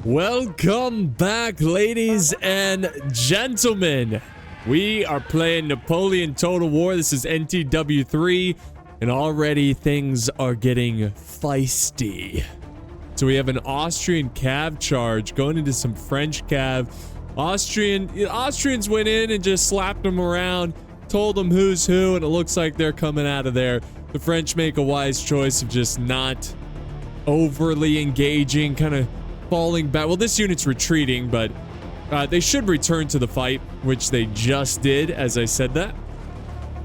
Welcome back, ladies and gentlemen. We are playing Napoleon Total War. This is NTW3, and already things are getting feisty. So we have an Austrian cav charge going into some French cav. Austrians went in and just slapped them around, told them who's who, and it looks like they're coming out of there. The French make a wise choice of just not overly engaging, kind of falling back. Well, this unit's retreating, but they should return to the fight, which they just did, as I said that.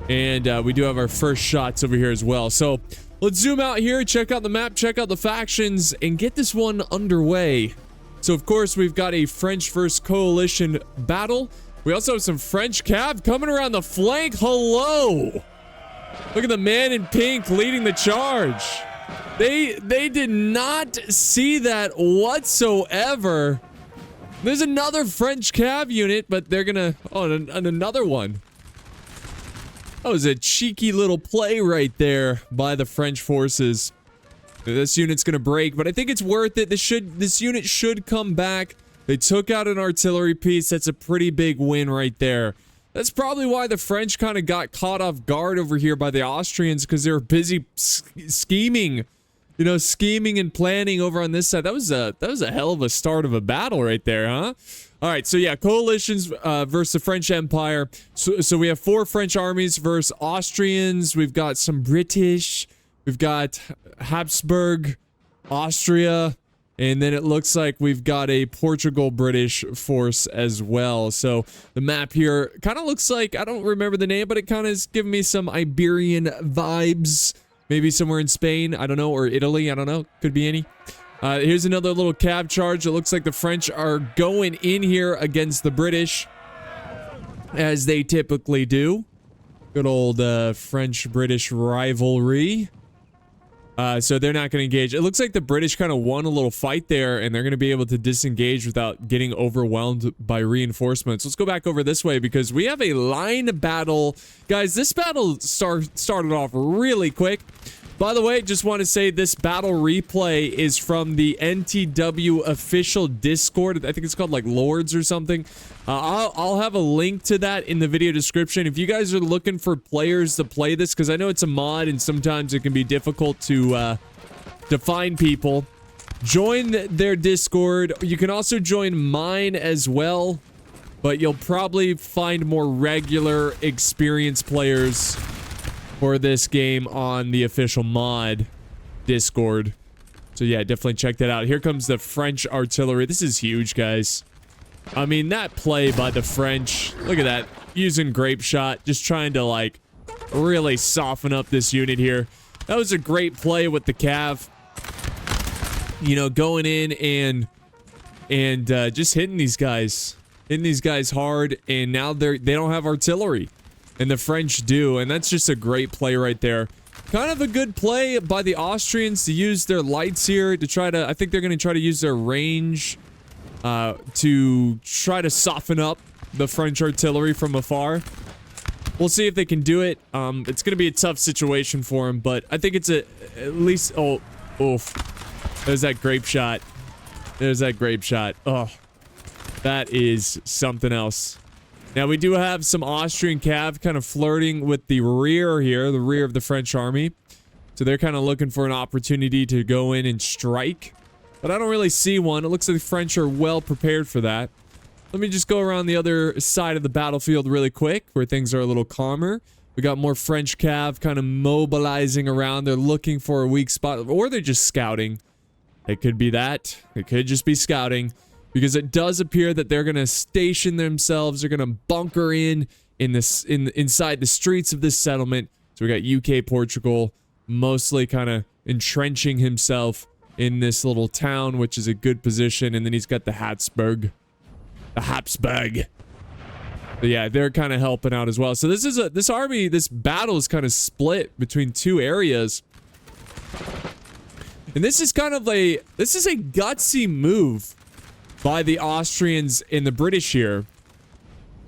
And we do have our first shots over here as well. So let's zoom out here, check out the map, check out the factions, and get this one underway. So, of course, we've got a French versus coalition battle. We also have some French cav coming around the flank. Hello! Look at the man in pink leading the charge. They did not see that whatsoever. There's another French cav unit, but they're gonna... Oh, and another one. That was a cheeky little play right there by the French forces. This unit's gonna break, but I think it's worth it. This unit should come back. They took out an artillery piece. That's a pretty big win right there. That's probably why the French kind of got caught off guard over here by the Austrians, because they were busy scheming. You know, scheming and planning over on this side. That was a hell of a start of a battle right there, huh? All right, so yeah, coalitions versus the French Empire. So we have 4 French armies versus Austrians. We've got some British. We've got Habsburg, Austria, and then it looks like we've got a Portugal-British force as well. So the map here kind of looks like, I don't remember the name, but it kind of is giving me some Iberian vibes. Maybe somewhere in Spain, I don't know, or Italy, I don't know. Could be any. Here's another little cav charge. It looks like the French are going in here against the British, as they typically do. Good old French-British rivalry. So they're not going to engage. It looks like the British kind of won a little fight there, and they're going to be able to disengage without getting overwhelmed by reinforcements. Let's go back over this way because we have a line battle. Guys, this battle started off really quick. By the way, just want to say this battle replay is from the NTW official Discord. I think it's called like Lords or something. I'll have a link to that in the video description. If you guys are looking for players to play this, because I know it's a mod and sometimes it can be difficult to find people, join their Discord. You can also join mine as well, but you'll probably find more regular experienced players for this game on the official mod Discord. So yeah, definitely check that out. Here comes the French artillery. This is huge, guys. I mean, that play by the French, look at that, using grape shot, just trying to like really soften up this unit here. That was a great play with the cav, you know, going in and just hitting these guys hard, and now they don't have artillery. And the French do, and that's just a great play right there. Kind of a good play by the Austrians to use their lights here to try to... I think they're going to try to use their range to try to soften up the French artillery from afar. We'll see if they can do it. It's going to be a tough situation for them, but I think it's at least... Oh, oof. There's that grape shot. There's that grape shot. Oh, that is something else. Now, we do have some Austrian cav kind of flirting with the rear here, the rear of the French army. So they're kind of looking for an opportunity to go in and strike. But I don't really see one. It looks like the French are well prepared for that. Let me just go around the other side of the battlefield really quick, where things are a little calmer. We got more French cav kind of mobilizing around. They're looking for a weak spot, or they're just scouting. It could be that. It could just be scouting. Because it does appear that they're going to station themselves. They're going to bunker inside the streets of this settlement. So we got UK, Portugal, mostly kind of entrenching himself in this little town, which is a good position. And then he's got the Habsburg. But yeah, they're kind of helping out as well. So this army, this battle is kind of split between 2 areas. And this is kind of a gutsy move by the Austrians and the British here.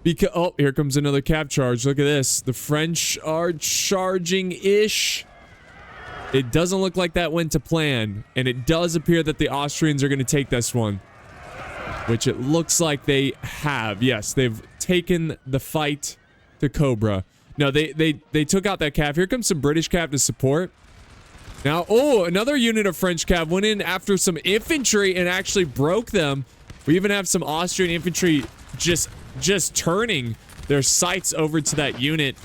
Because, oh, here comes another cav charge. Look at this. The French are charging-ish. It doesn't look like that went to plan. And it does appear that the Austrians are going to take this one. which it looks like they have. Yes, they've taken the fight to Cobra. No, they took out that cav. Here comes some British cav to support. Now, oh, another unit of French cav went in after some infantry and actually broke them. We even have some Austrian infantry just turning their sights over to that unit.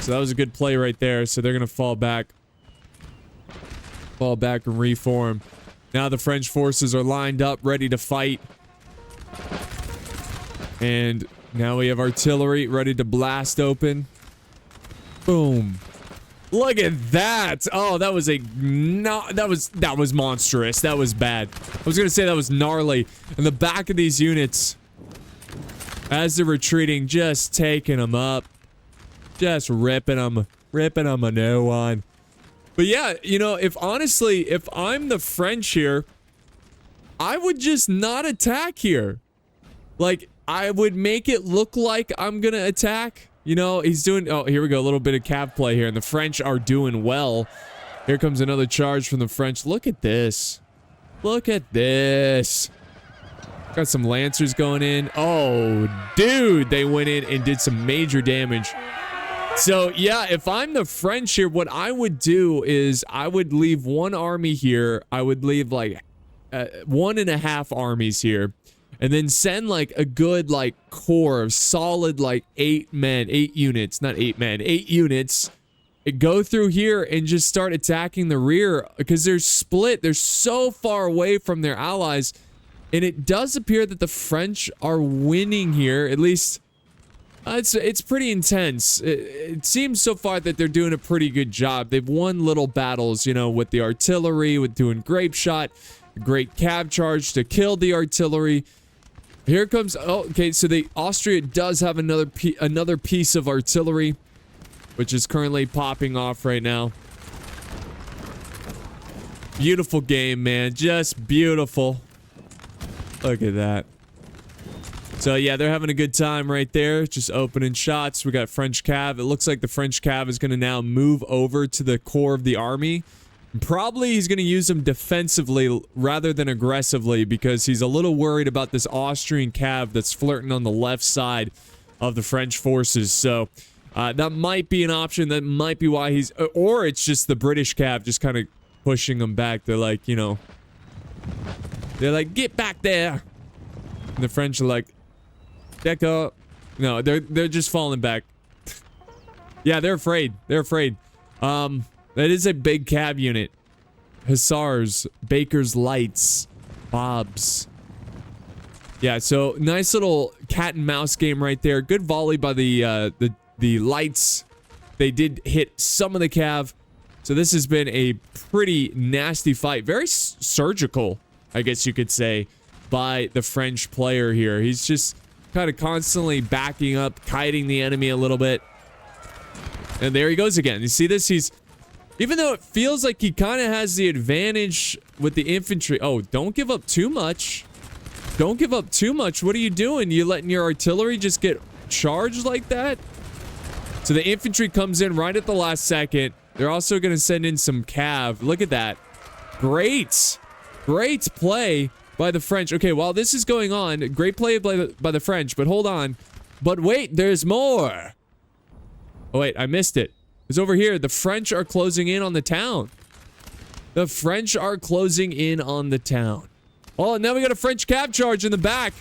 So that was a good play right there. So they're going to fall back. Fall back and reform. Now the French forces are lined up, ready to fight. And now we have artillery ready to blast open. Boom. Look at that. Oh, that was that was monstrous. That was bad. I was going to say that was gnarly. And the back of these units, as they're retreating, just taking them up. Just ripping them a new one. But yeah, you know, if I'm the French here, I would just not attack here. Like, I would make it look like I'm gonna attack. You know, he's doing, oh, here we go, a little bit of cav play here, and the French are doing well. Here comes another charge from the French. Look at this. Look at this. Got some Lancers going in. Oh, dude, they went in and did some major damage. So, yeah, if I'm the French here, what I would do is I would leave one army here. I would leave, like, 1.5 armies here. And then send, like, a good, like, core of solid, like, 8 units. Not 8 men, 8 units. Go through here and just start attacking the rear. Because they're split. They're so far away from their allies. And it does appear that the French are winning here. At least... it's pretty intense. It seems so far that they're doing a pretty good job. They've won little battles, you know, with the artillery, with doing grape shot, great cav charge to kill the artillery. Here comes, oh, okay, so the Austria does have another piece of artillery, which is currently popping off right now. Beautiful game, man. Just beautiful. Look at that. So, yeah, they're having a good time right there. Just opening shots. We got French cav. It looks like the French cav is going to now move over to the core of the army. Probably he's going to use them defensively rather than aggressively because he's a little worried about this Austrian cav that's flirting on the left side of the French forces. So, that might be an option. That might be why he's... Or it's just the British cav just kind of pushing them back. They're like, you know... They're like, get back there! And the French are like... Deco. No, they're just falling back. Yeah, they're afraid. They're afraid. That is a big cav unit. Hussars, Baker's Lights, Bobs. Yeah, so nice little cat and mouse game right there. Good volley by the Lights. They did hit some of the cav. So this has been a pretty nasty fight. Very surgical, I guess you could say, by the French player here. He's just kind of constantly backing up, kiting the enemy a little bit. And there he goes again. You see this? He's... Even though it feels like he kind of has the advantage with the infantry. Oh, don't give up too much. Don't give up too much. What are you doing? You letting your artillery just get charged like that? So the infantry comes in right at the last second. They're also going to send in some cav. Look at that. Great. Great play by the French. Okay, while this is going on, great play by the French, but hold on. But wait, there's more. Oh, wait, I missed it. It's over here. The French are closing in on the town. The French are closing in on the town. Oh, and now we got a French cav charge in the back.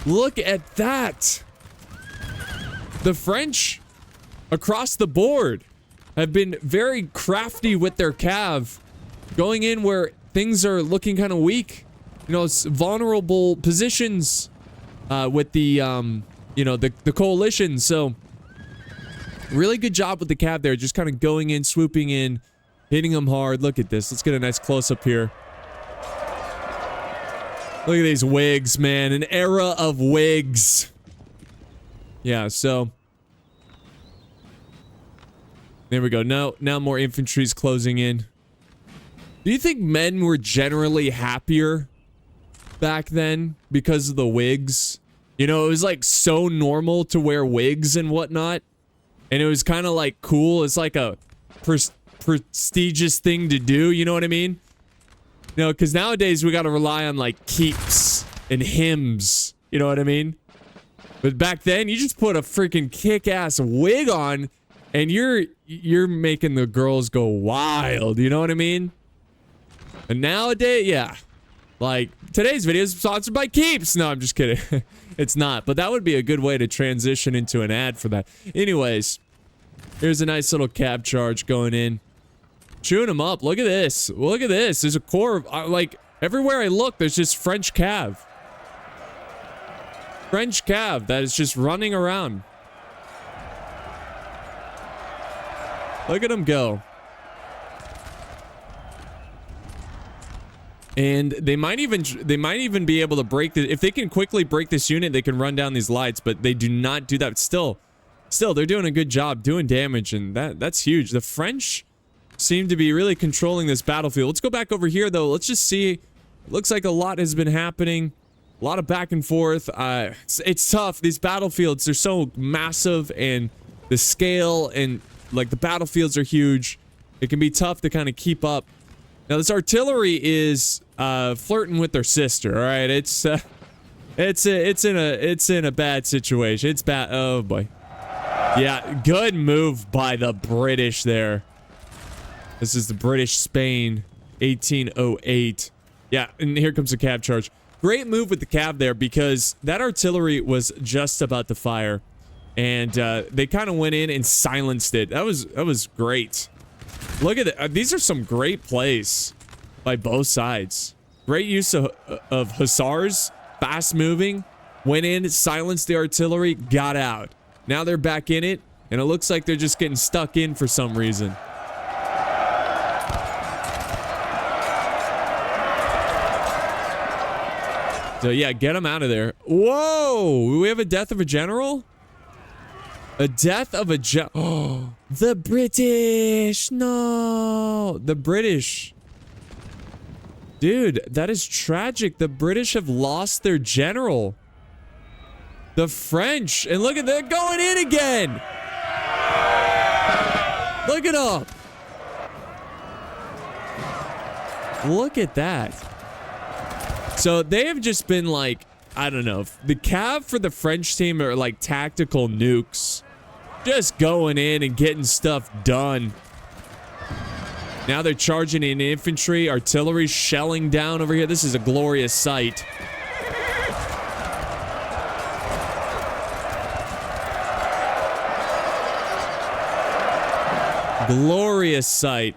Look at that. The French, across the board, have been very crafty with their cav. Going in where things are looking kind of weak. You know, it's vulnerable positions with the, you know, the coalition. So... Really good job with the cav there. Just kind of going in, swooping in, hitting them hard. Look at this. Let's get a nice close-up here. Look at these wigs, man. An era of wigs. Yeah, so... There we go. Now more infantry's closing in. Do you think men were generally happier back then because of the wigs? You know, it was like so normal to wear wigs and whatnot. And it was kind of like cool. It's like a prestigious thing to do. You know what I mean? You know, because nowadays we got to rely on like keeps. and hymns. You know what I mean? But back then, you just put a freaking kick-ass wig on, and you're making the girls go wild. You know what I mean? And nowadays, yeah. Like, today's video is sponsored by Keeps. No, I'm just kidding. It's not. But that would be a good way to transition into an ad for that. Anyways, here's a nice little cab charge going in. Chewing them up. Look at this. Look at this. There's a core of, like, everywhere I look, there's just French cav. French cav that is just running around. Look at them go. And they might even be able to break the, if they can quickly break this unit, they can run down these lights, but they do not do that. Still they're doing a good job doing damage, and that's huge. The French seem to be really controlling this battlefield. Let's go back over here though. Let's just see. Looks like a lot has been happening. A lot of back and forth. It's tough. These battlefields are so massive, and the scale and like the battlefields are huge. It can be tough to kind of keep up. Now this artillery is flirting with their sister. All right, it's in a bad situation. It's bad. Oh boy. Yeah, good move by the British there. This is the British Spain, 1808. Yeah, and here comes the cab charge. Great move with the cab there, because that artillery was just about to fire, and they kind of went in and silenced it. That was great. Look at it. These are some great plays by both sides. Great use of hussars, fast moving, went in, silenced the artillery, got out. Now they're back in it, and it looks like they're just getting stuck in for some reason. So yeah, get him out of there. Whoa! We have a death of a general? A death of a oh, the British! No! The British. Dude, that is tragic. The British have lost their general. The French. And look at that, going in again! Look it up! Look at that. So they have just been like, I don't know, the cav for the French team are like tactical nukes. Just going in and getting stuff done. Now they're charging in infantry, artillery shelling down over here. This is a glorious sight. Glorious sight.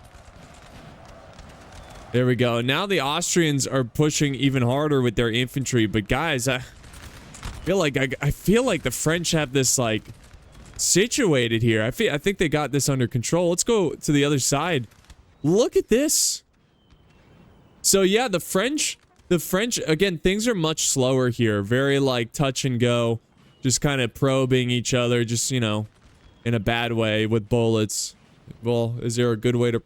There we go. Now the Austrians are pushing even harder with their infantry. But guys, I feel like the French have this like situated here. I think they got this under control. Let's go to the other side. Look at this. So yeah, the French again, things are much slower here. Very like touch and go, just kind of probing each other, just, you know, in a bad way with bullets. Well, is there a good way to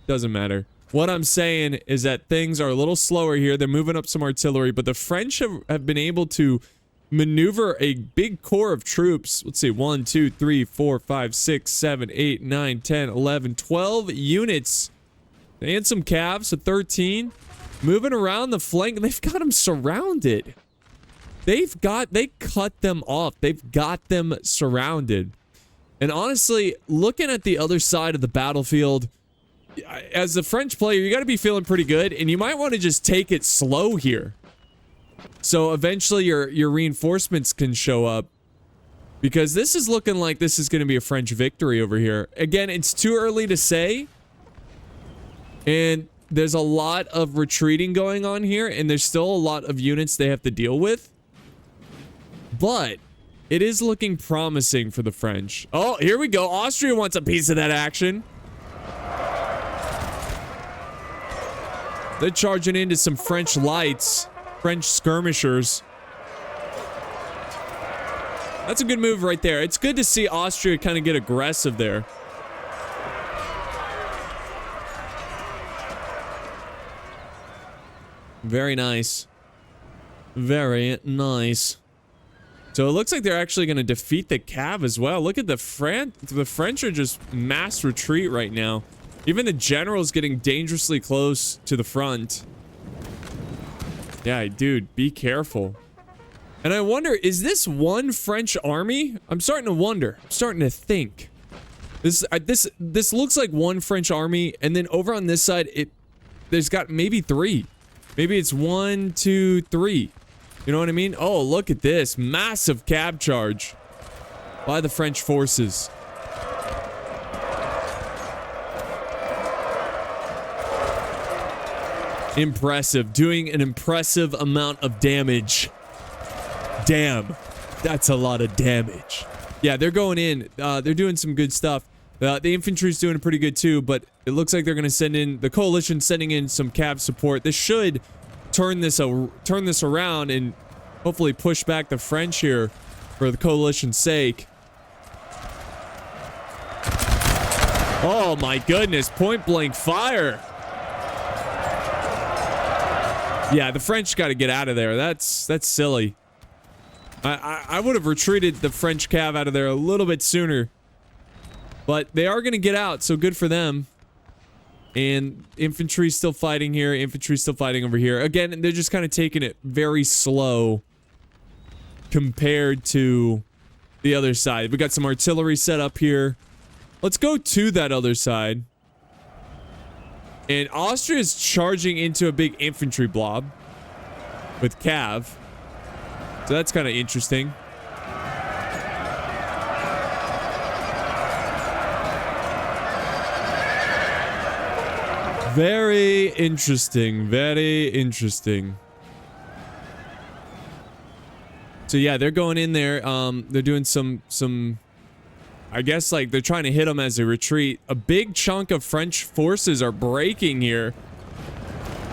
doesn't matter. What I'm saying is that things are a little slower here. They're moving up some artillery, but the French have been able to maneuver a big core of troops. Let's see, 1, 2, 3, 4, 5, 6, 7, 8, 9, 10, 11, 12 units. And some cavs, so 13. Moving around the flank. They've got them surrounded. They cut them off. They've got them surrounded. And honestly, looking at the other side of the battlefield, as a French player, you got to be feeling pretty good, and you might want to just take it slow here. So eventually your reinforcements can show up, because this is looking like this is going to be a French victory over here. Again, it's too early to say, and there's a lot of retreating going on here, and there's still a lot of units they have to deal with. But it is looking promising for the French. Oh, here we go. Austria wants a piece of that action. They're charging into some French lights, French skirmishers. That's a good move right there. It's good to see Austria kind of get aggressive there. Very nice. Very nice. So it looks like they're actually going to defeat the Cav as well. Look at the French are just mass retreat right now. Even the general's getting dangerously close to the front. Yeah, dude, be careful. And I wonder, is this one French army? I'm starting to wonder. I'm starting to think. This looks like one French army, and then over on this side, there's got maybe 3. Maybe it's 1, 2, 3. You know what I mean? Oh, look at this. Massive cab charge by the French forces. Impressive. Doing an impressive amount of damage. Damn. That's a lot of damage. Yeah, they're going in. They're doing some good stuff. The infantry's doing pretty good too, but it looks like they're going to send in... The coalition sending in some cab support. This should turn this around and hopefully push back the French here for the coalition's sake. Oh my goodness. Point blank fire. Yeah, the French got to get out of there. That's silly. I would have retreated the French cav out of there a little bit sooner. But they are going to get out, so good for them. And infantry's still fighting here. Infantry's still fighting over here. Again, they're just kind of taking it very slow compared to the other side. We got some artillery set up here. Let's go to that other side. And Austria is charging into a big infantry blob with cav. So that's kind of interesting. Very interesting. Very interesting. So yeah, they're going in there. They're doing some I guess like they're trying to hit them as they retreat. A big chunk of French forces are breaking here.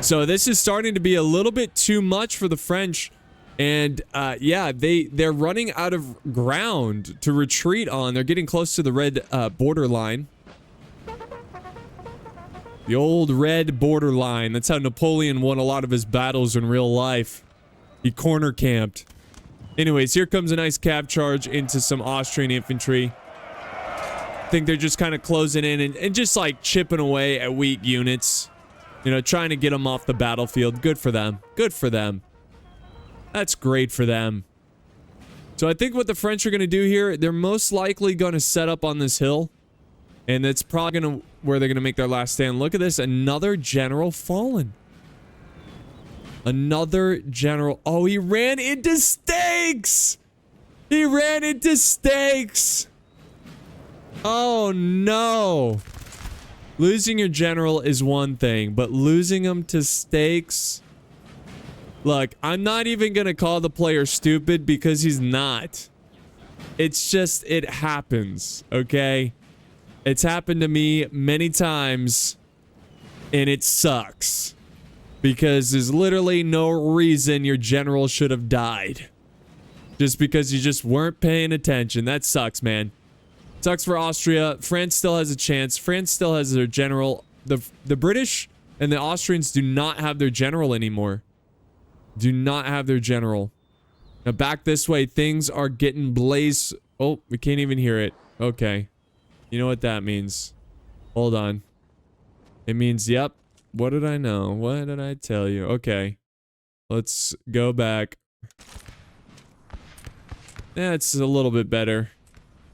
So this is starting to be a little bit too much for the French. And yeah, they're running out of ground to retreat on. They're getting close to the red border line. The old red border line. That's how Napoleon won a lot of his battles in real life. He corner camped. Anyways, here comes a nice cab charge into some Austrian infantry. I think they're just kind of closing in and just like chipping away at weak units. You know, trying to get them off the battlefield. Good for them. Good for them. That's great for them. So I think what the French are going to do here, they're most likely going to set up on this hill. And that's probably going to where they're going to make their last stand. Look at this. Another general fallen. Another general. Oh, he ran into stakes. He ran into stakes. Oh, no. Losing your general is one thing, but losing him to stakes... Look, I'm not even going to call the player stupid because he's not. It's just, it happens, okay? It's happened to me many times, and it sucks. Because there's literally no reason your general should have died. Just because you just weren't paying attention. That sucks, man. Sucks for Austria. France still has a chance. France still has their general. The British and the Austrians do not have their general anymore. Do not have their general. Now back this way, things are getting blazed. Oh, we can't even hear it. Okay. You know what that means. Hold on. It means, yep. What did I know? What did I tell you? Okay. Let's go back. That's a little bit better.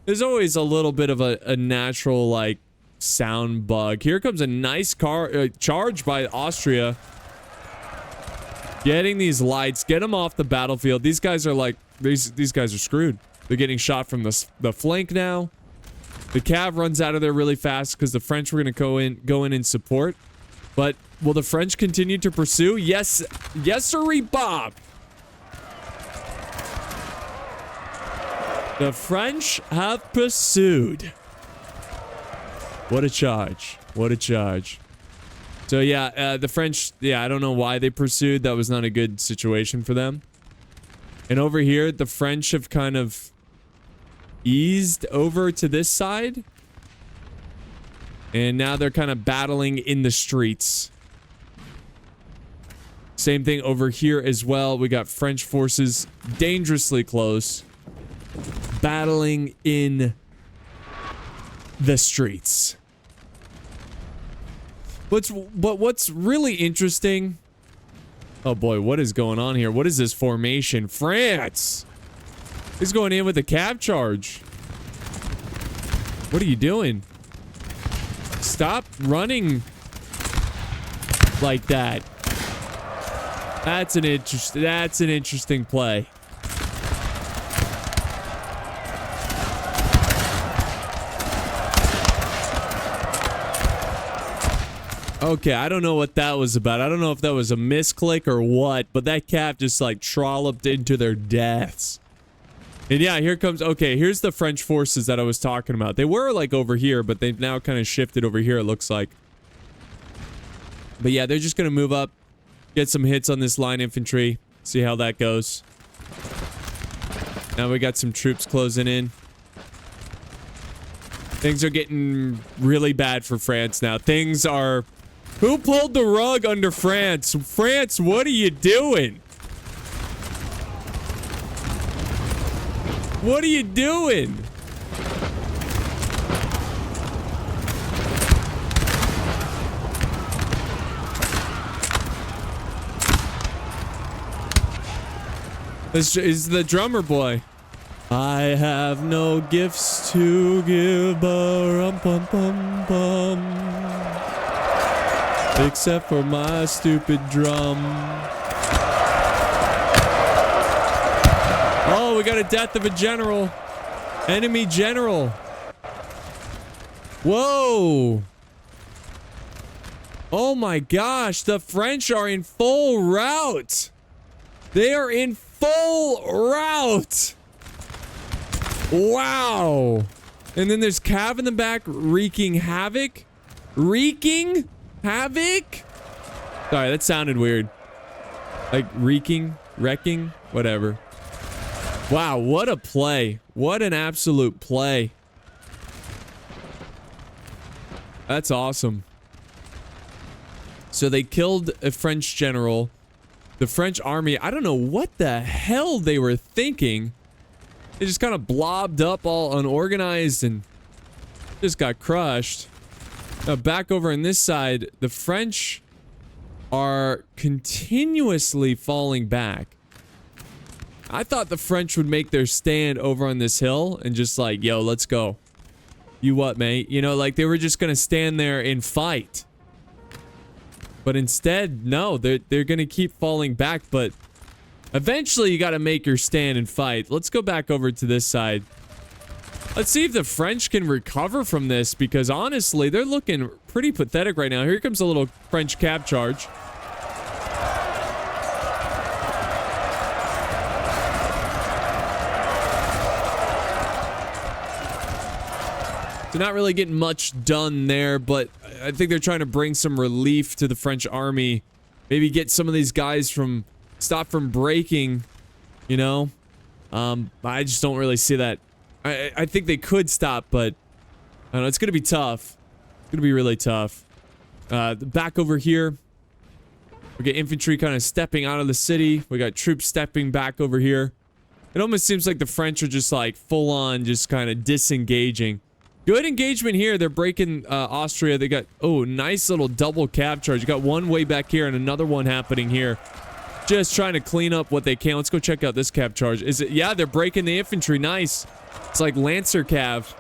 There's always a little bit of a natural, like, sound bug. Here comes a nice charge by Austria. Getting these lights. Get them off the battlefield. These guys are like... These guys are screwed. They're getting shot from the flank now. The cav runs out of there really fast because the French were going to go in and support. But will the French continue to pursue? Yes. Yes, sirree, Bob. The French have pursued. What a charge. What a charge. So yeah, the French, yeah, I don't know why they pursued. That was not a good situation for them. And over here, the French have kind of eased over to this side. And now they're kind of battling in the streets. Same thing over here as well. We got French forces dangerously close. Battling in the streets. But what's really interesting Oh boy, what is going on here? What is this formation? France! He's going in with a cav charge. What are you doing? Stop running like that. That's an interesting play. Okay, I don't know what that was about. I don't know if that was a misclick or what, but that cap just like trolloped into their deaths. And yeah, here comes, okay, here's the French forces that I was talking about. They were like over here, but they've now kind of shifted over here, it looks like. But yeah, they're just going to move up, get some hits on this line infantry, see how that goes. Now we got some troops closing in. Things are getting really bad for France now. Things are... Who pulled the rug under France? France, what are you doing? What are you doing? This is the drummer boy. I have no gifts to give, except for my stupid drum. Oh, we got a death of a general. Enemy general. Whoa. Oh my gosh, the French are in full rout. They are in full rout. Wow. And then there's Cav in the back wreaking havoc. Wreaking havoc? Sorry, that sounded weird. Like wreaking, wrecking, whatever. Wow, what a play. What an absolute play. That's awesome. So they killed a French general. The French army, I don't know what the hell they were thinking. They just kind of blobbed up all unorganized and just got crushed. Now back over on this side, the French are continuously falling back. I thought the French would make their stand over on this hill and just like, yo, let's go. You what, mate? You know, like they were just gonna stand there and fight. But instead, no, they're gonna keep falling back, but eventually you gotta make your stand and fight. Let's go back over to this side. Let's see if the French can recover from this, because honestly, they're looking pretty pathetic right now. Here comes a little French cab charge. So not really getting much done there, but I think they're trying to bring some relief to the French army. Maybe get some of these guys from... stop from breaking, you know? I just don't really see that. I think they could stop, but... I don't know, it's gonna be tough. It's gonna be really tough. Back over here. We get infantry kind of stepping out of the city. We got troops stepping back over here. It almost seems like the French are just like full on just kind of disengaging. Good engagement here. They're breaking Austria. They got, oh, nice little double cab charge. You got one way back here and another one happening here. Just trying to clean up what they can. Let's go check out this cab charge. Is it? Yeah, they're breaking the infantry. Nice. It's like Lancer cav.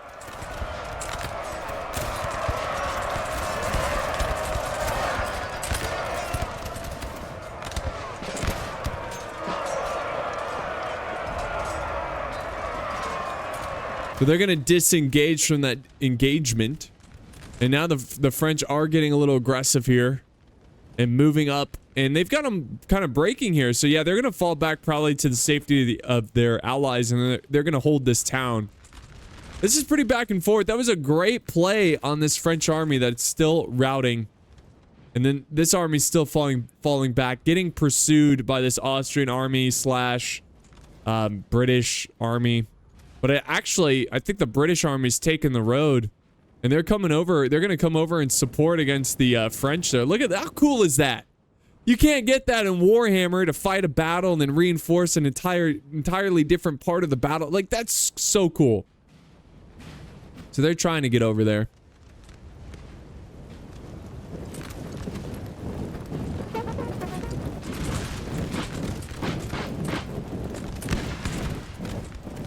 So they're going to disengage from that engagement. And now the French are getting a little aggressive here. And moving up. And they've got them kind of breaking here. So yeah, they're going to fall back probably to the safety of their allies. And they're going to hold this town. This is pretty back and forth. That was a great play on this French army that's still routing. And then this army's still falling back. Getting pursued by this Austrian army slash British army. But I think the British army's taking the road. And they're coming over. They're going to come over and support against the French there. Look at that. How cool is that? You can't get that in Warhammer, to fight a battle and then reinforce an entirely different part of the battle. Like, that's so cool. So they're trying to get over there.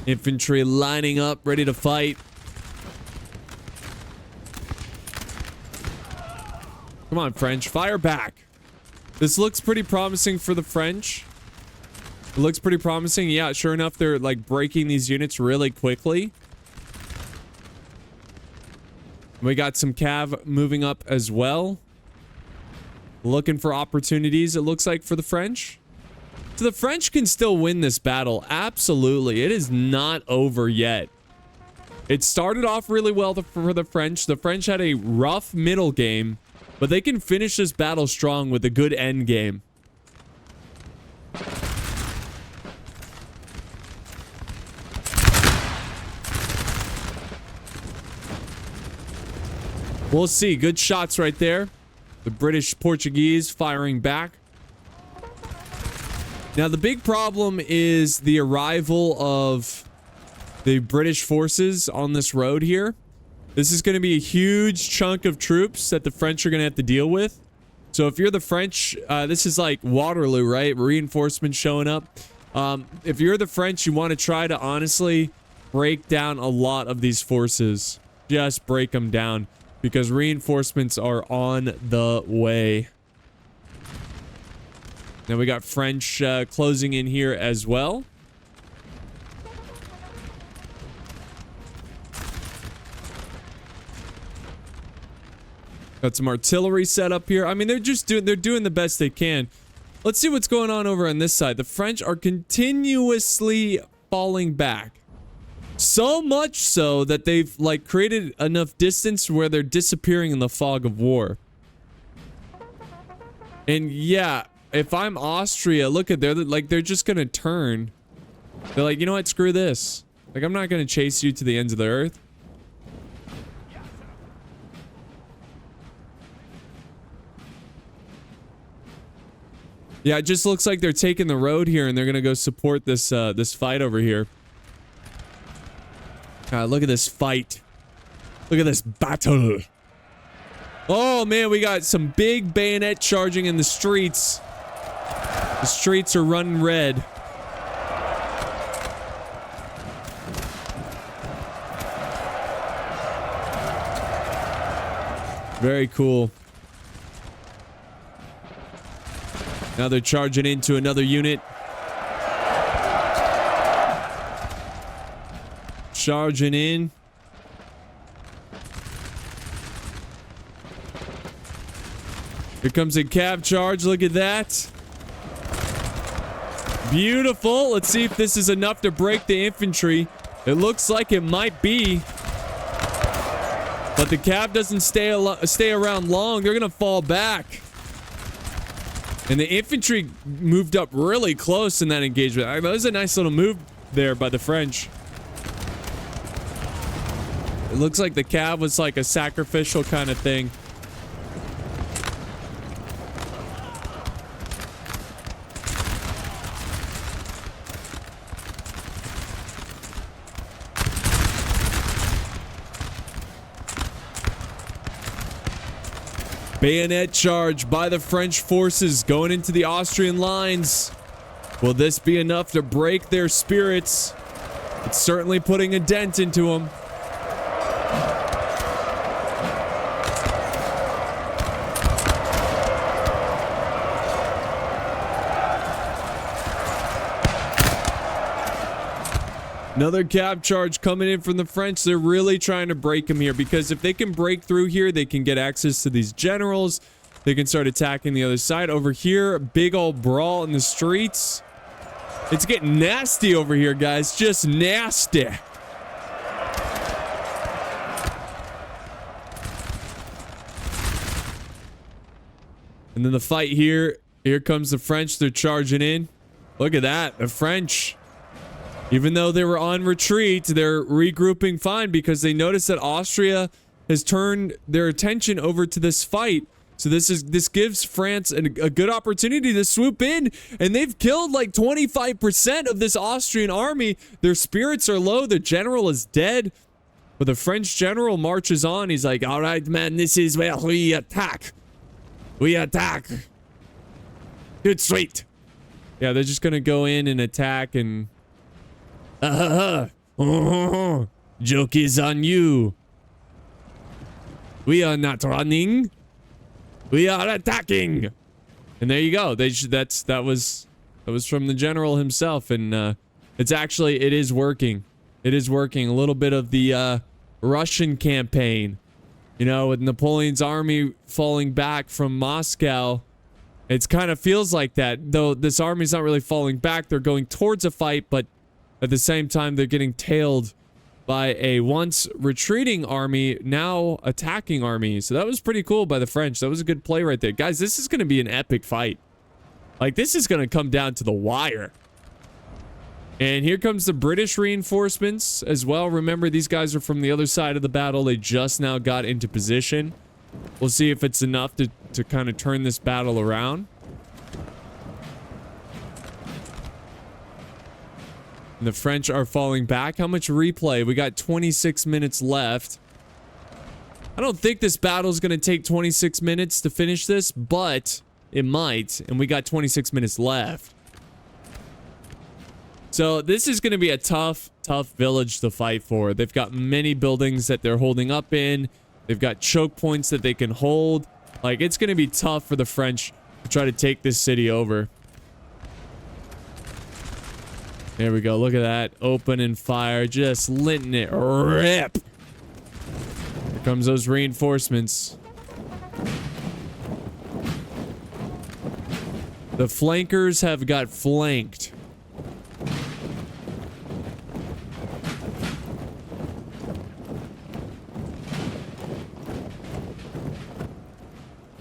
Infantry lining up, ready to fight. Come on, French. Fire back. This looks pretty promising for the French. It looks pretty promising. Yeah, sure enough, they're like breaking these units really quickly. We got some cav moving up as well. Looking for opportunities, it looks like, for the French. So the French can still win this battle. Absolutely. It is not over yet. It started off really well for the French. The French had a rough middle game, but they can finish this battle strong with a good end game. We'll see. Good shots right there. The British Portuguese firing back. Now, the big problem is the arrival of the British forces on this road here. This is going to be a huge chunk of troops that the French are going to have to deal with. So if you're the French, this is like Waterloo, right? Reinforcements showing up. If you're the French, you want to try to honestly break down a lot of these forces. Just break them down, because reinforcements are on the way. Now we got French closing in here as well. Got some artillery set up here. I mean, they're doing the best they can. Let's see what's going on over on this side. The French are continuously falling back. So much so that they've like created enough distance where they're disappearing in the fog of war. And yeah, if I'm Austria, look at they're just gonna turn. They're like, you know what, screw this. Like, I'm not gonna chase you to the ends of the earth. Yeah, it just looks like they're taking the road here and they're gonna go support this this fight over here. God, look at this fight. Look at this battle. Oh man, we got some big bayonet charging in the streets. The streets are running red. Very cool. Now they're charging into another unit. Charging in. Here comes a cav charge. Look at that. Beautiful. Let's see if this is enough to break the infantry. It looks like it might be. But the cav doesn't stay around long. They're going to fall back. And the infantry moved up really close in that engagement. That was a nice little move there by the French. It looks like the cav was like a sacrificial kind of thing. Bayonet charge by the French forces going into the Austrian lines. Will this be enough to break their spirits? It's certainly putting a dent into them. Another cav charge coming in from the French. They're really trying to break them here, because if they can break through here, they can get access to these generals. They can start attacking the other side. Over here, big old brawl in the streets. It's getting nasty over here, guys. Just nasty. And then the fight here. Here comes the French. They're charging in. Look at that. The French, even though they were on retreat, they're regrouping fine, because they noticed that Austria has turned their attention over to this fight. So this gives France a good opportunity to swoop in, and they've killed like 25% of this Austrian army. Their spirits are low. The general is dead. But the French general marches on. He's like, all right, man, this is where we attack. We attack. Good, sweet. Yeah, they're just going to go in and attack and... Oh, joke is on you. We are not running. We are attacking. And there you go. That was from the general himself, and it is working. It is working. A little bit of the Russian campaign, you know, with Napoleon's army falling back from Moscow. It kind of feels like that, though this army's not really falling back. They're going towards a fight, but at the same time, they're getting tailed by a once retreating army, now attacking army. So that was pretty cool by the French. That was a good play right there. Guys, this is going to be an epic fight. Like, this is going to come down to the wire. And here comes the British reinforcements as well. Remember, these guys are from the other side of the battle. They just now got into position. We'll see if it's enough to kind of turn this battle around. And the French are falling back. How much replay? We got 26 minutes left. I don't think this battle is going to take 26 minutes to finish this, but it might. And we got 26 minutes left. So this is going to be a tough village to fight for. They've got many buildings that they're holding up in. They've got choke points that they can hold. Like, it's going to be tough for the French to try to take this city over. There we go. Look at that. Open and fire. Just letting it rip. Here comes those reinforcements. The flankers have got flanked.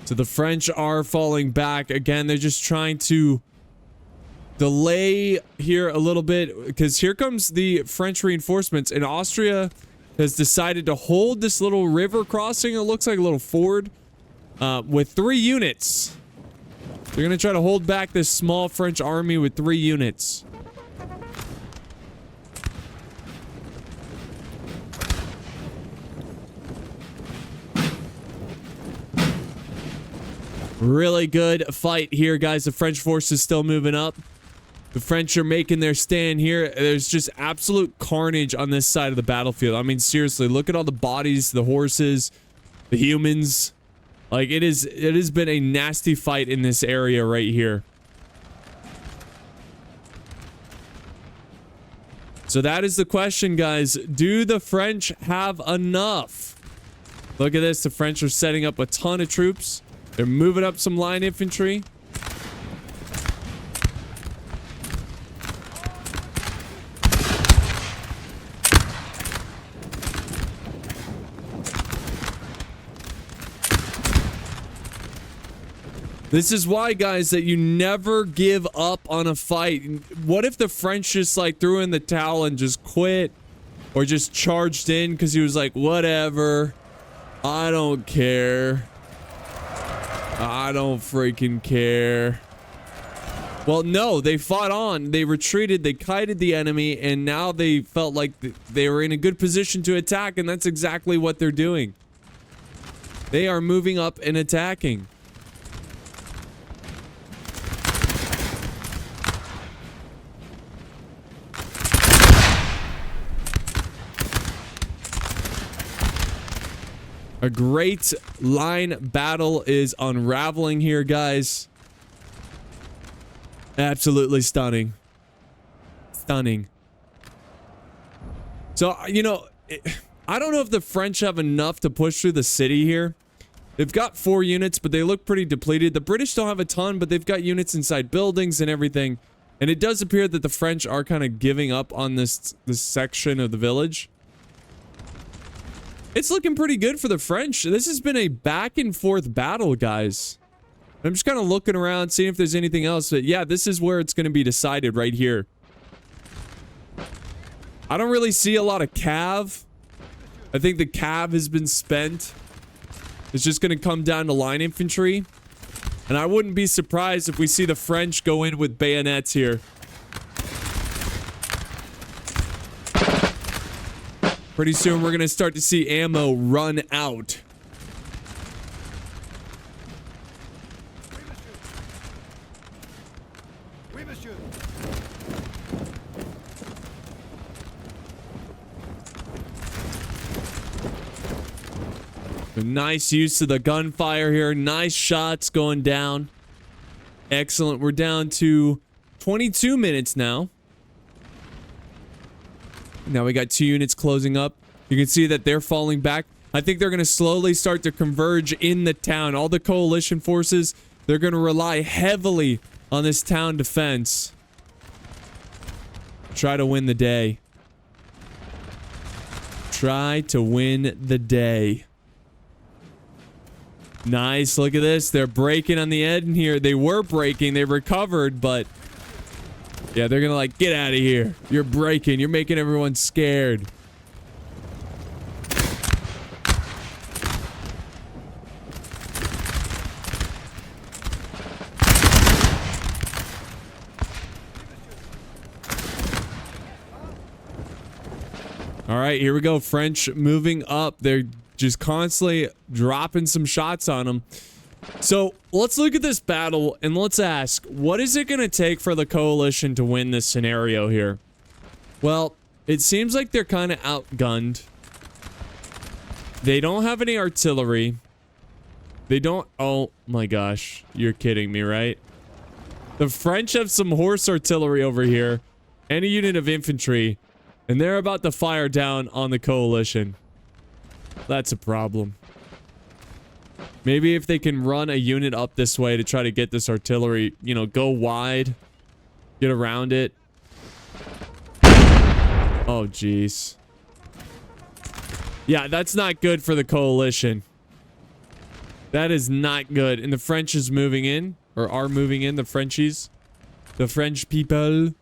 So the French are falling back. Again, they're just trying to delay here a little bit, because here comes the French reinforcements, and Austria has decided to hold this little river crossing. It looks like a little ford with 3 units. They're going to try to hold back this small French army with 3 units. Really good fight here, guys. The French force is still moving up. The French are making their stand here. There's just absolute carnage on this side of the battlefield. I mean, seriously, look at all the bodies, the horses, the humans. Like, it has been a nasty fight in this area right here. So that is the question, guys. Do the French have enough? Look at this. The French are setting up a ton of troops. They're moving up some line infantry. This is why, guys, that you never give up on a fight. What if the French just, like, threw in the towel and just quit? Or just charged in because he was like, whatever. I don't care. I don't freaking care. Well, no, they fought on. They retreated. They kited the enemy. And now they felt like they were in a good position to attack. And that's exactly what they're doing. They are moving up and attacking. A great line battle is unraveling here, guys. Absolutely stunning. Stunning. So, you know, I don't know if the French have enough to push through the city here. They've got 4 units, but they look pretty depleted. The British don't have a ton, but they've got units inside buildings and everything. And it does appear that the French are kind of giving up on this section of the village. It's looking pretty good for the French. This has been a back and forth battle, guys. I'm just kind of looking around, seeing if there's anything else. But yeah, this is where it's going to be decided right here. I don't really see a lot of cav. I think the cav has been spent. It's just going to come down to line infantry. And I wouldn't be surprised if we see the French go in with bayonets here. Pretty soon, we're going to start to see ammo run out. A nice use of the gunfire here. Nice shots going down. Excellent. We're down to 22 minutes now. Now we got 2 units closing up. You can see that they're falling back. I think they're going to slowly start to converge in the town. All the coalition forces, they're going to rely heavily on this town defense. Try to win the day. Try to win the day. Nice. Look at this. They're breaking on the end here. They were breaking. They recovered, but yeah, they're going to like, get out of here. You're breaking. You're making everyone scared. All right, here we go. French moving up. They're just constantly dropping some shots on them. So let's look at this battle and let's ask, what is it going to take for the coalition to win this scenario here? Well, it seems like they're kind of outgunned. They don't have any artillery. They don't... Oh my gosh. You're kidding me, right? The French have some horse artillery over here and a unit of infantry. And they're about to fire down on the coalition. That's a problem. Maybe if they can run a unit up this way to try to get this artillery, you know, go wide. Get around it. Oh, jeez. Yeah, that's not good for the coalition. That is not good. And the French is moving in. Or are moving in, the Frenchies. The French people.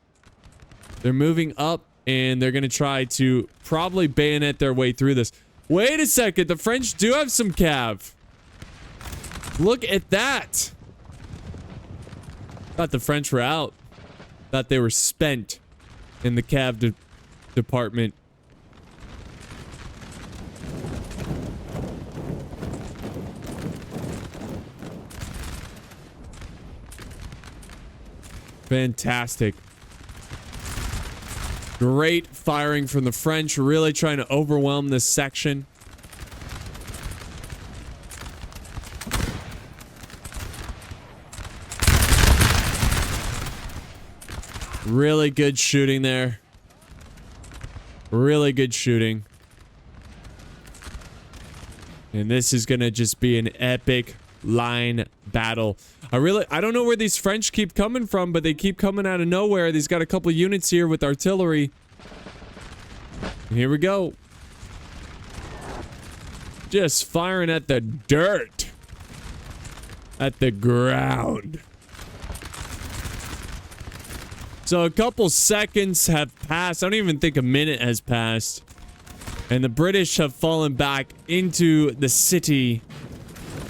They're moving up. And they're going to try to probably bayonet their way through this. Wait a second. The French do have some cav. Look at that. Thought the French were out. Thought they were spent in the cav department. Fantastic. Great firing from the French, really trying to overwhelm this section. Really good shooting there. Really good shooting. And this is gonna just be an epic line battle. I don't know where these French keep coming from, but they keep coming out of nowhere. They've got a couple units here with artillery. And here we go. Just firing at the dirt. At the ground. So a couple seconds have passed. I don't even think a minute has passed. And the British have fallen back into the city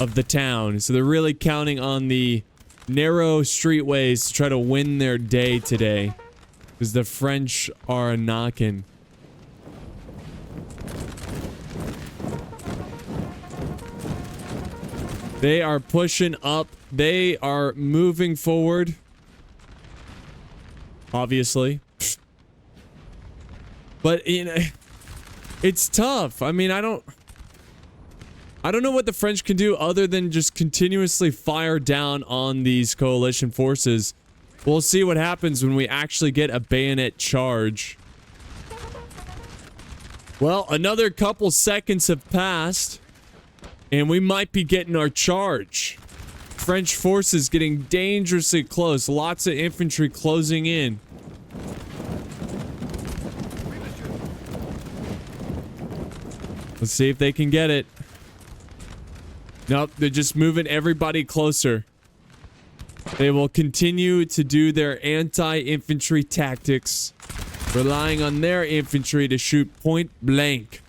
of the town. So they're really counting on the narrow streetways to try to win their day today. Because the French are a knockin'. They are pushing up. They are moving forward. Obviously. But, you know, it's tough. I mean, I don't know what the French can do other than just continuously fire down on these coalition forces. We'll see what happens when we actually get a bayonet charge. Well, another couple seconds have passed, and we might be getting our charge. French forces getting dangerously close. Lots of infantry closing in. Let's see if they can get it. Nope, they're just moving everybody closer. They will continue to do their anti-infantry tactics, relying on their infantry to shoot point blank.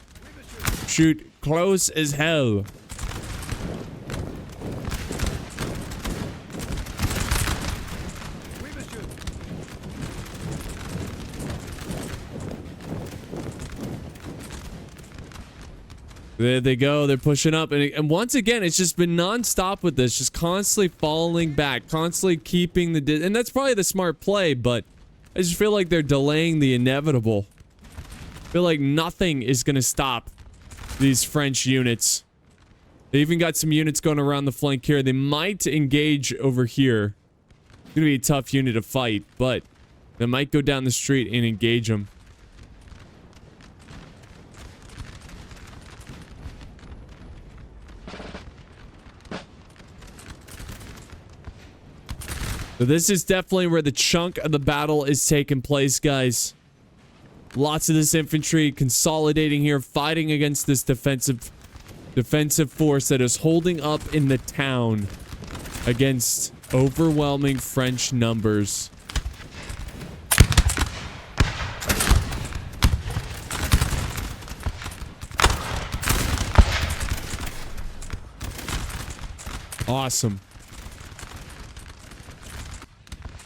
Shoot close as hell. There they go. They're pushing up. And once again, it's just been non-stop with this. Just constantly falling back. Constantly keeping the... And that's probably the smart play, but I just feel like they're delaying the inevitable. I feel like nothing is going to stop these French units. They even got some units going around the flank here. They might engage over here. It's gonna be a tough unit to fight, but they might go down the street and engage them. So this is definitely where the chunk of the battle is taking place, guys. Lots of this infantry consolidating here, fighting against this defensive force that is holding up in the town against overwhelming French numbers. Awesome.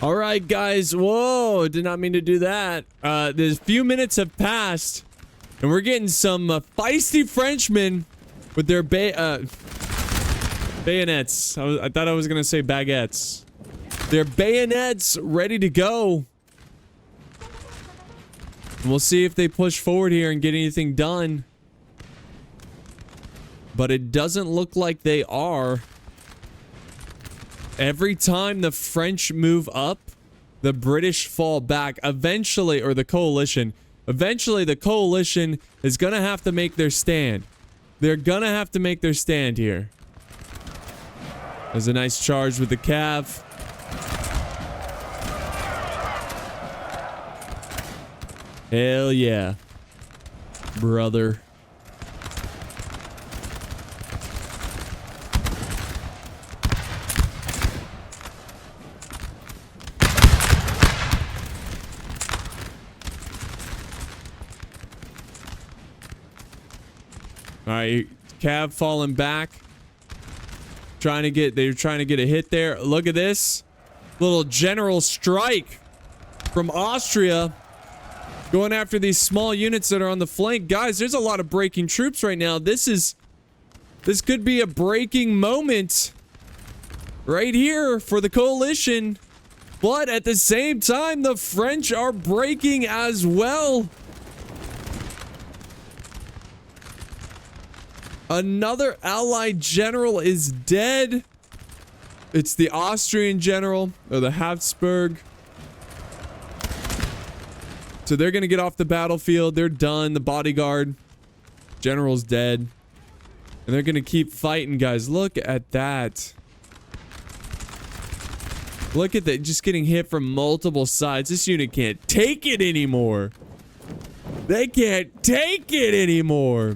All right, guys. Whoa, did not mean to do that. There's a few minutes have passed, and we're getting some feisty Frenchmen with their bayonets. I thought I was going to say baguettes. Their bayonets ready to go. And we'll see if they push forward here and get anything done. But it doesn't look like they are. Every time the French move up, the British fall back. Eventually, or the coalition. Eventually, the coalition is going to have to make their stand. They're going to have to make their stand here. There's a nice charge with the Cav. Hell yeah. Brother. All right, Cav falling back. They're trying to get a hit there. Look at this. Little general strike from Austria. Going after these small units that are on the flank. Guys, there's a lot of breaking troops right now. This could be a breaking moment right here for the coalition. But at the same time, the French are breaking as well. Another allied general is dead. It's the Austrian general, or the Habsburg. So they're going to get off the battlefield. They're done. The bodyguard general's dead. And they're going to keep fighting, guys. Look at that. Look at that. Just getting hit from multiple sides. This unit can't take it anymore. They can't take it anymore.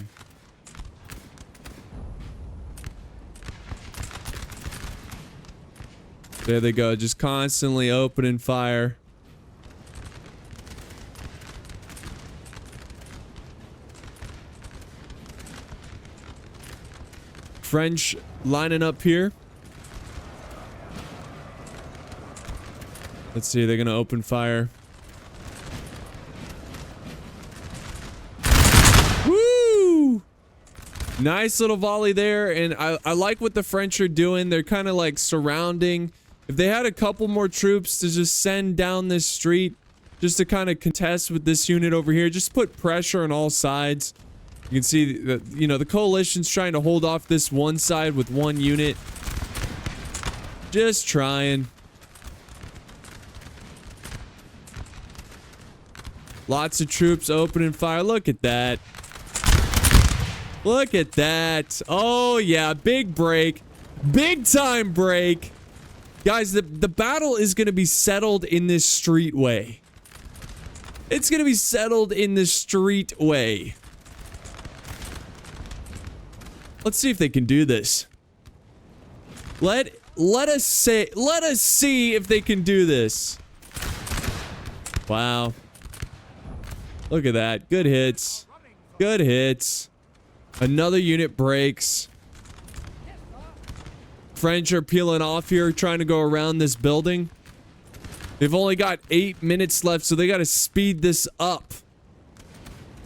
There they go. Just constantly opening fire. French lining up here. Let's see. They're going to open fire. Woo! Nice little volley there. And I like what the French are doing. They're kind of like surrounding. If they had a couple more troops to just send down this street, just to kind of contest with this unit over here, just put pressure on all sides. You can see that, you know, the coalition's trying to hold off this one side with one unit. Just trying. Lots of troops opening fire. Look at that. Look at that. Oh, yeah. Big break. Big time break. Guys, the battle is going to be settled in this street way. It's going to be settled in this street way. Let's see if they can do this. Let us see if they can do this. Wow. Look at that. Good hits. Good hits. Another unit breaks. French are peeling off here, trying to go around this building. They've only got 8 minutes left, so they got to speed this up.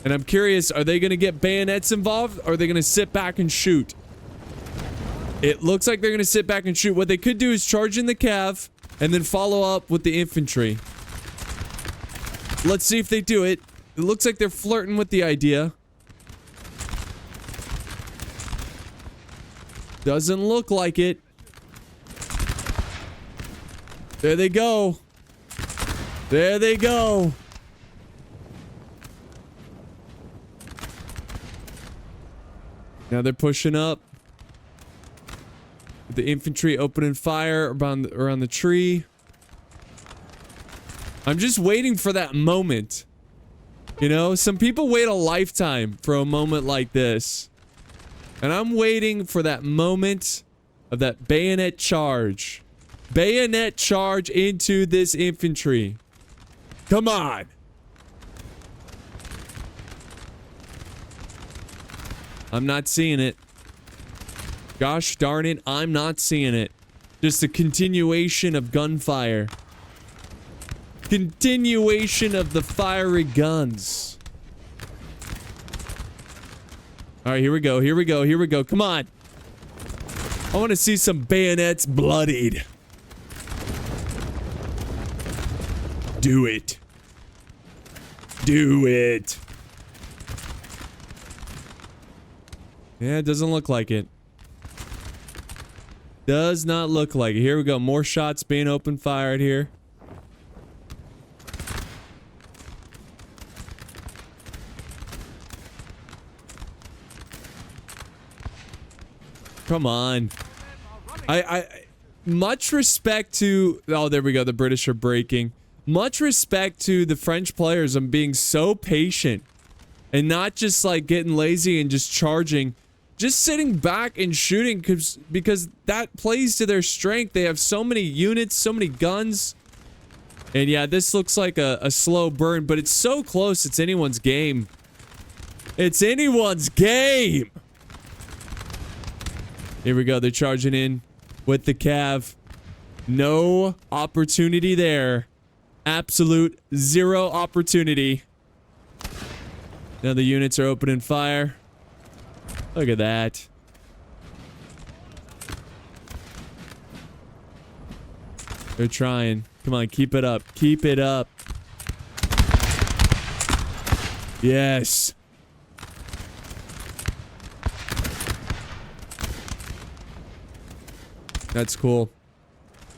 And I'm curious, are they going to get bayonets involved, or are they going to sit back and shoot? It looks like they're going to sit back and shoot. What they could do is charge in the cav, and then follow up with the infantry. Let's see if they do it. It looks like they're flirting with the idea. Doesn't look like it. There they go. There they go. Now they're pushing up. The infantry opening fire around the tree. I'm just waiting for that moment. You know, some people wait a lifetime for a moment like this. And I'm waiting for that moment of that bayonet charge. Bayonet charge into this infantry. Come on. I'm not seeing it. Gosh darn it, I'm not seeing it. Just a continuation of gunfire. Continuation of the fiery guns. Alright, here we go, here we go, here we go. Come on. I want to see some bayonets bloodied. Do it. Do it. Yeah, it doesn't look like it. Does not look like it. Here we go. More shots being open fired here. Come on. Much respect to... Oh, there we go. The British are breaking. Much respect to the French players on being so patient. And not just like getting lazy and just charging. Just sitting back and shooting because that plays to their strength. They have so many units, so many guns. And yeah, this looks like a slow burn, but it's so close. It's anyone's game. It's anyone's game. Here we go. They're charging in with the Cav. No opportunity there. Absolute zero opportunity. Now the units are opening fire. Look at that. They're trying. Come on, keep it up. Keep it up. Yes. That's cool.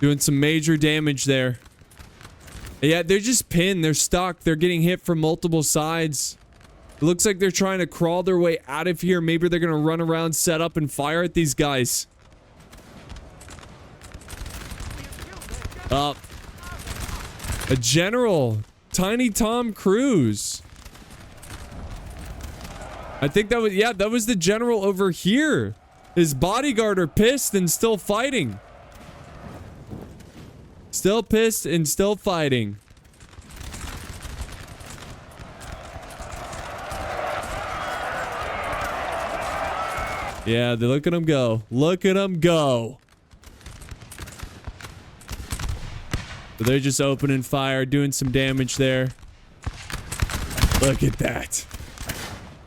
Doing some major damage there. Yeah, they're just pinned. They're stuck. They're getting hit from multiple sides. It looks like they're trying to crawl their way out of here. Maybe they're going to run around, set up, and fire at these guys. A general. Tiny Tom Cruise. I think that was... Yeah, that was the general over here. His bodyguard are pissed and still fighting. Still pissed and still fighting. Yeah, look at him go. Look at him go. So they're just opening fire, doing some damage there. Look at that.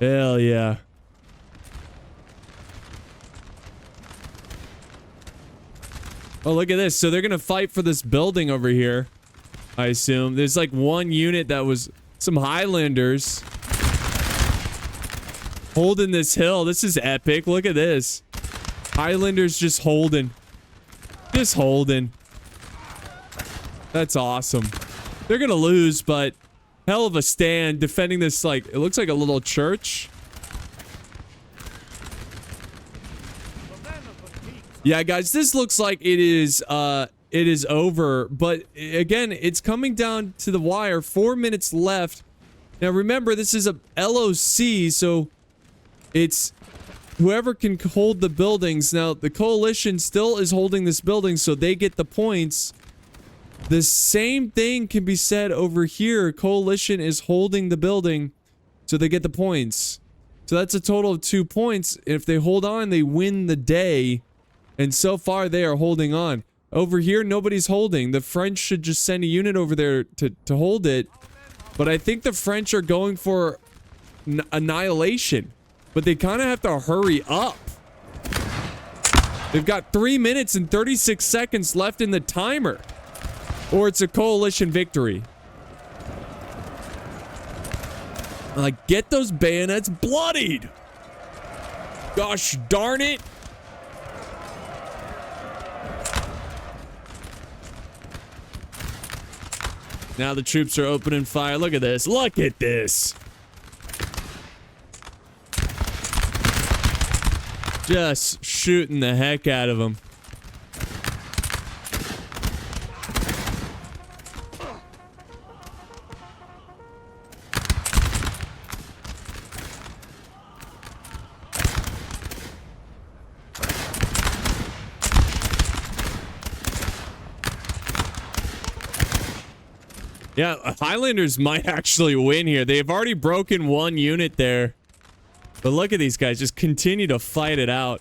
Hell yeah. Oh, look at this. So they're gonna fight for this building over here, I assume. There's like one unit that was some Highlanders holding this hill. This is epic. Look at this. Highlanders just holding. Just holding. That's awesome. They're gonna lose, but hell of a stand defending this, like, it looks like a little church. Yeah, guys, this looks like it is over, but again, it's coming down to the wire. 4 minutes left. Now, remember, this is a LOC, so it's whoever can hold the buildings. Now, the coalition still is holding this building, so they get the points. The same thing can be said over here. Coalition is holding the building, so they get the points. So that's a total of 2 points. If they hold on, they win the day. And so far, they are holding on. Over here, nobody's holding. The French should just send a unit over there to hold it. But I think the French are going for annihilation. But they kind of have to hurry up. They've got 3 minutes and 36 seconds left in the timer. Or it's a coalition victory. Like, get those bayonets bloodied. Gosh darn it. Now the troops are opening fire. Look at this. Look at this. Just shooting the heck out of them. Yeah, Highlanders might actually win here. They've already broken one unit there. But look at these guys. Just continue to fight it out.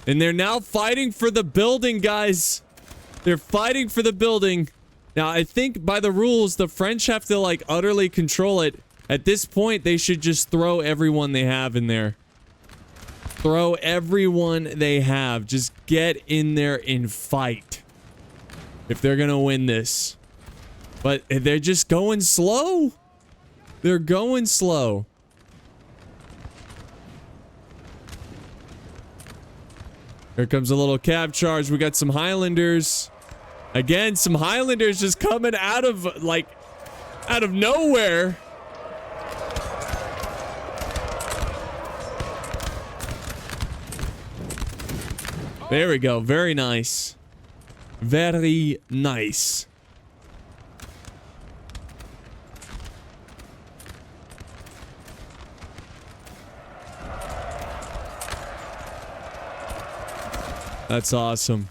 And they're now fighting for the building, guys. They're fighting for the building. Now, I think by the rules, the French have to, like, utterly control it. At this point, they should just throw everyone they have in there. Throw everyone they have. Just get in there and fight. If they're gonna win this. But they're just going slow. They're going slow. Here comes a little cav charge. We got some Highlanders. Again, some Highlanders just coming out of, like, out of nowhere. There we go. Very nice. Very nice. That's awesome.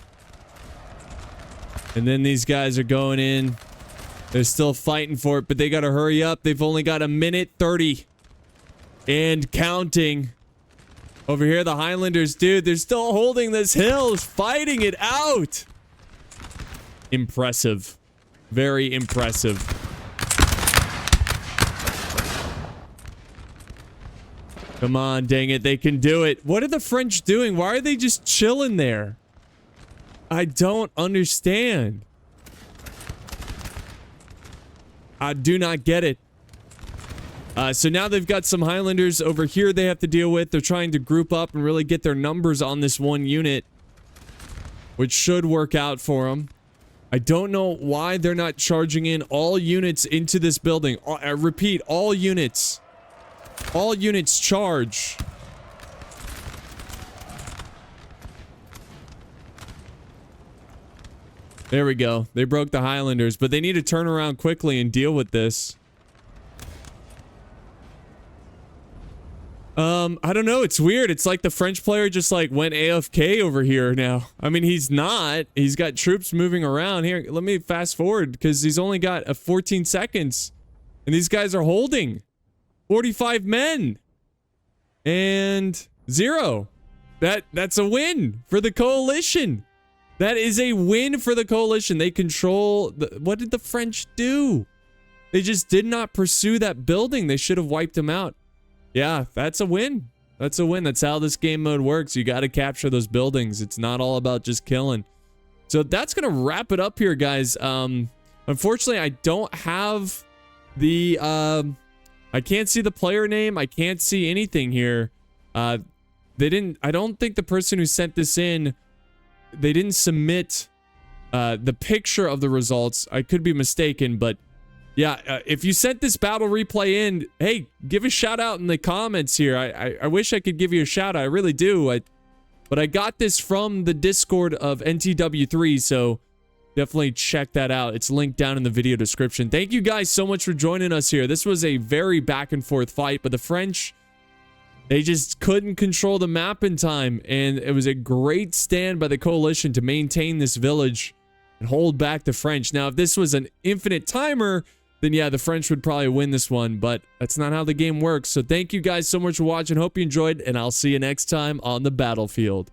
And then these guys are going in. They're still fighting for it, but they gotta hurry up. They've only got a minute 30. And counting. Over here, the Highlanders, dude, they're still holding this hill, fighting it out. Impressive. Very impressive. Come on, dang it. They can do it. What are the French doing? Why are they just chilling there? I don't understand. I do not get it. So now they've got some Highlanders over here they have to deal with. They're trying to group up and really get their numbers on this one unit, which should work out for them. I don't know why they're not charging in all units into this building. I repeat, all units. All units charge. There we go. They broke the Highlanders, but they need to turn around quickly and deal with this. I don't know. It's weird. It's like the French player just like went AFK over here now. I mean, he's not. He's got troops moving around here. Let me fast forward because he's only got 14 seconds and these guys are holding 45 men and 0. That's a win for the coalition. That is a win for the coalition. They control what did the French do? They just did not pursue that building. They should have wiped them out. Yeah, that's a win. That's a win. That's how this game mode works. You got to capture those buildings. It's not all about just killing. So that's going to wrap it up here, guys. Unfortunately, I don't have the... I can't see the player name. I can't see anything here. They didn't... I don't think the person who sent this in... They didn't submit the picture of the results. I could be mistaken, but... Yeah, if you sent this battle replay in, hey, give a shout out in the comments here. I wish I could give you a shout out. I really do. But I got this from the Discord of NTW3, so definitely check that out. It's linked down in the video description. Thank you guys so much for joining us here. This was a very back and forth fight, but the French, they just couldn't control the map in time, and it was a great stand by the coalition to maintain this village and hold back the French. Now, if this was an infinite timer, then yeah, the French would probably win this one, but that's not how the game works. So thank you guys so much for watching. Hope you enjoyed, and I'll see you next time on the battlefield.